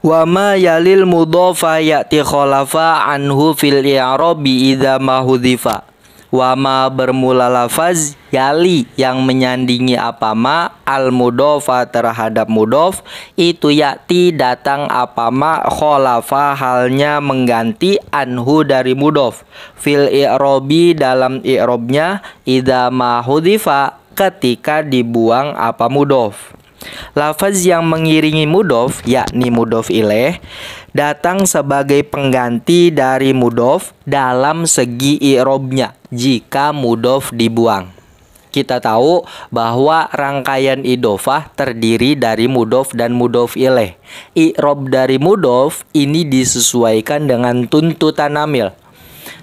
Wa ma yalil mudhofa ya'ti khalafa anhu fil i'rabi idza ma hudhifa. Wa ma bermula lafaz yali yang menyandingi apa ma al mudhofa terhadap mudhof itu ya'ti datang apa ma khalafa halnya mengganti anhu dari mudhof fil i'rabi dalam i'rabnya idza ma hudhifa ketika dibuang apa mudhof. Lafaz yang mengiringi mudhof, yakni mudhof ilaih, datang sebagai pengganti dari mudhof dalam segi i'robnya jika mudhof dibuang. Kita tahu bahwa rangkaian idhofah terdiri dari mudhof dan mudhof ilaih. I'rob dari mudhof ini disesuaikan dengan tuntutan amil.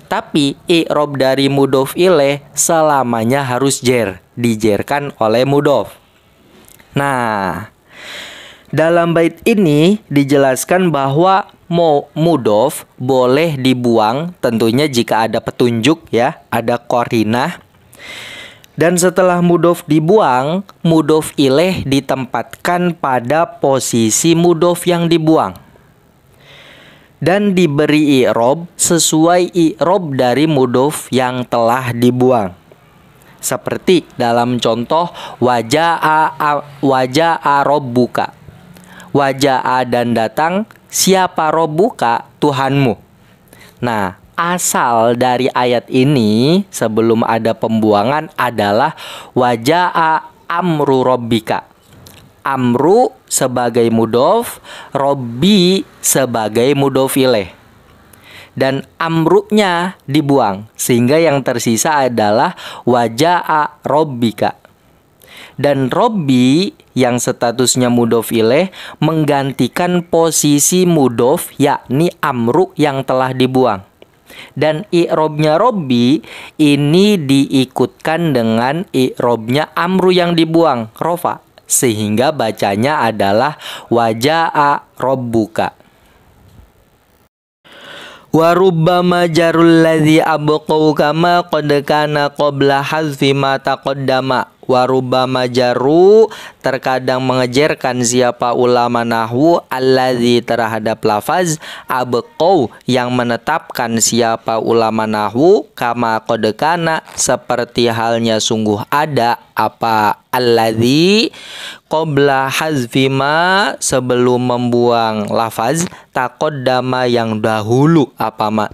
Tapi i'rob dari mudhof ilaih selamanya harus jer, dijerkan oleh mudhof. Nah, dalam bait ini dijelaskan bahwa mudhof boleh dibuang tentunya jika ada petunjuk ya, ada qarinah. Dan setelah mudhof dibuang, mudhof ilaih ditempatkan pada posisi mudhof yang dibuang. Dan diberi i'rob sesuai i'rob dari mudhof yang telah dibuang. Seperti dalam contoh waja'a robbuka. Waja'a dan datang, siapa robbuka? Tuhanmu. Nah, asal dari ayat ini sebelum ada pembuangan adalah waja'a amru robbika. Amru sebagai mudhof, robbi sebagai mudhof ilaih. Dan amrunya dibuang sehingga yang tersisa adalah waja'a robbika. Dan robbi yang statusnya mudhof ilaih menggantikan posisi mudhof yakni amru yang telah dibuang. Dan i'robnya robbi ini diikutkan dengan i'robnya amru yang dibuang, rofa, sehingga bacanya adalah waja'a robbuka. Wa rubbama jarul ladzi abqau kama qad kana qabla hazfi ma taqaddama. Wa rubbama jaru terkadang mengejerkan siapa ulama nahwu alladzi terhadap lafaz abqau yang menetapkan siapa ulama nahwu kama qad kana seperti halnya sungguh ada apa alladzi qabla hazfi ma sebelum membuang lafaz taqaddama yang dahulu apa ma.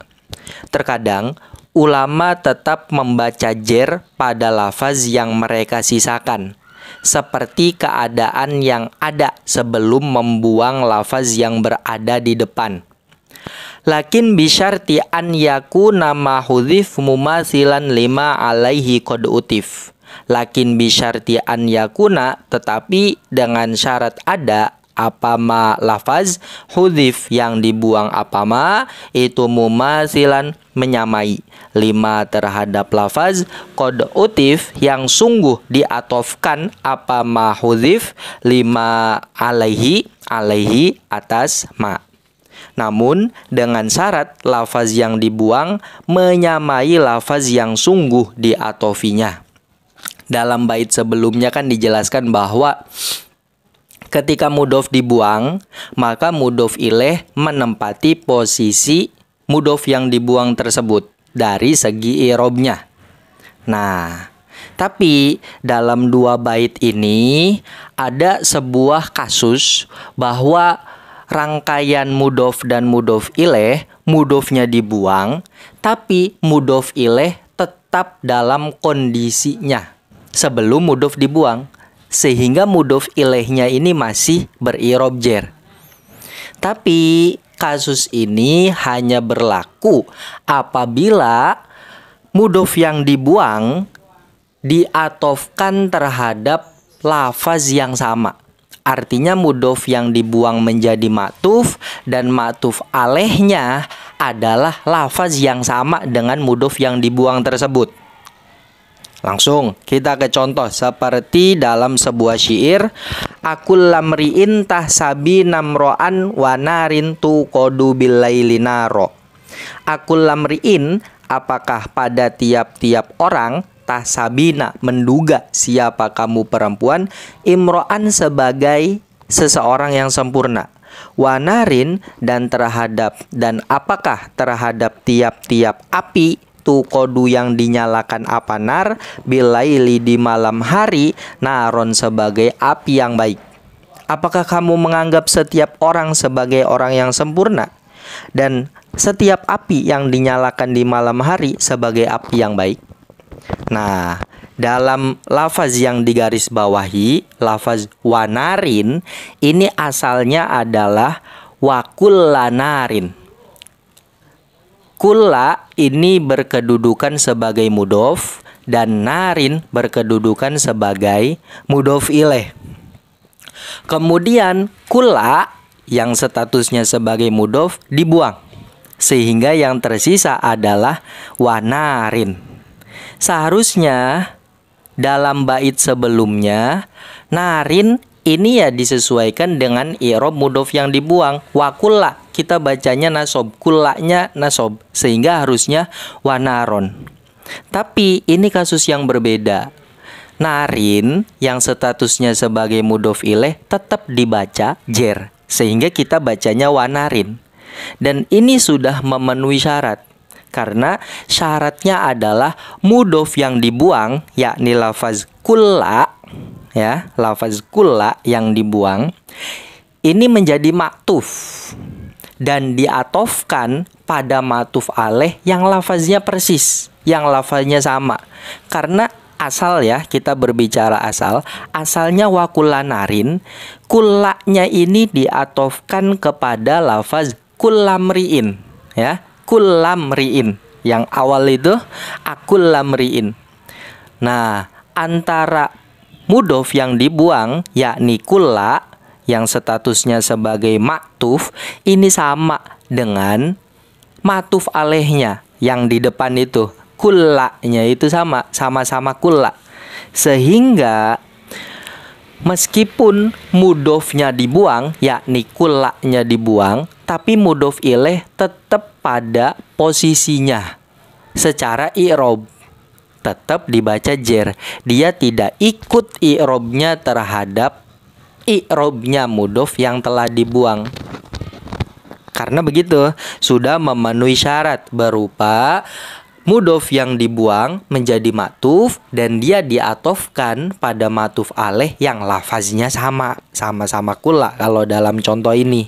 Terkadang ulama tetap membaca jer pada lafaz yang mereka sisakan seperti keadaan yang ada sebelum membuang lafaz yang berada di depan. Lakin bisyarti an yakuna ma hudhif mumathilan lima alaihi qad utif. Lakin bisyarti an yakuna tetapi dengan syarat ada apa ma lafaz hudhif yang dibuang apa ma itu mumathilan menyamai lima terhadap lafaz qad utif yang sungguh diatofkan apa ma hudhif lima alaihi atas ma. Namun dengan syarat lafaz yang dibuang menyamai lafaz yang sungguh diatofinya. Dalam bait sebelumnya kan dijelaskan bahwa ketika mudhof dibuang, maka mudhof ilaih menempati posisi mudhof yang dibuang tersebut dari segi i'robnya. Nah, tapi dalam dua bait ini ada sebuah kasus bahwa rangkaian mudhof dan mudhof ilaih, mudhofnya dibuang, tapi mudhof ilaih tetap dalam kondisinya sebelum mudhof dibuang. Sehingga mudhof ilaihnya ini masih beri'rob jer. Tapi kasus ini hanya berlaku apabila mudhof yang dibuang diatofkan terhadap lafaz yang sama. Artinya mudhof yang dibuang menjadi ma'tuf dan ma'tuf alaihnya adalah lafaz yang sama dengan mudhof yang dibuang tersebut. Langsung kita ke contoh seperti dalam sebuah syair, akul lamriin tahsabi namro'an wa narin tuqadu billaili naro. Akul lamriin, apakah pada tiap-tiap orang tahsabina menduga siapa kamu perempuan imro'an sebagai seseorang yang sempurna wanarin dan apakah terhadap tiap-tiap api tuqodu yang dinyalakan apanar bilaili di malam hari naron sebagai api yang baik. Apakah kamu menganggap setiap orang sebagai orang yang sempurna dan setiap api yang dinyalakan di malam hari sebagai api yang baik? Nah, dalam lafaz yang digaris bawahi, lafaz wanarin, ini asalnya adalah wakullanarin. Kulla ini berkedudukan sebagai mudhof dan narin berkedudukan sebagai mudhof ilaih. Kemudian kulla yang statusnya sebagai mudhof dibuang, sehingga yang tersisa adalah wanarin. Seharusnya dalam bait sebelumnya narin ini ya disesuaikan dengan i'rab mudhof yang dibuang. Wa kulla kita bacanya nasob, kullanya nasob, sehingga harusnya wanaron. Tapi ini kasus yang berbeda. Narin yang statusnya sebagai mudhof ilaih tetap dibaca jer, sehingga kita bacanya wanarin. Dan ini sudah memenuhi syarat, karena syaratnya adalah mudhof yang dibuang, yakni lafaz kulla, ya, lafaz kulla yang dibuang ini menjadi maktuf dan diatofkan pada matuf alaih yang lafaznya persis, yang lafaznya sama. Karena asal, ya, kita berbicara asalnya wakullanarin, kullanya ini diatofkan kepada lafaz kullamriin, ya, kullamriin. Yang awal itu akullamriin. Nah, antara mudhof yang dibuang yakni kulla yang statusnya sebagai maktuf ini sama dengan matuf alaihnya yang di depan itu, kullanya itu sama-sama kulla, sehingga meskipun mudhofnya dibuang yakni kullanya dibuang, tapi mudhof ilaih tetap pada posisinya secara i'rab, tetap dibaca jer. Dia tidak ikut i'robnya terhadap i'robnya mudhof yang telah dibuang. Karena begitu, sudah memenuhi syarat berupa mudhof yang dibuang menjadi matuf dan dia diatofkan pada matuf alaih yang lafaznya sama-sama kulla kalau dalam contoh ini.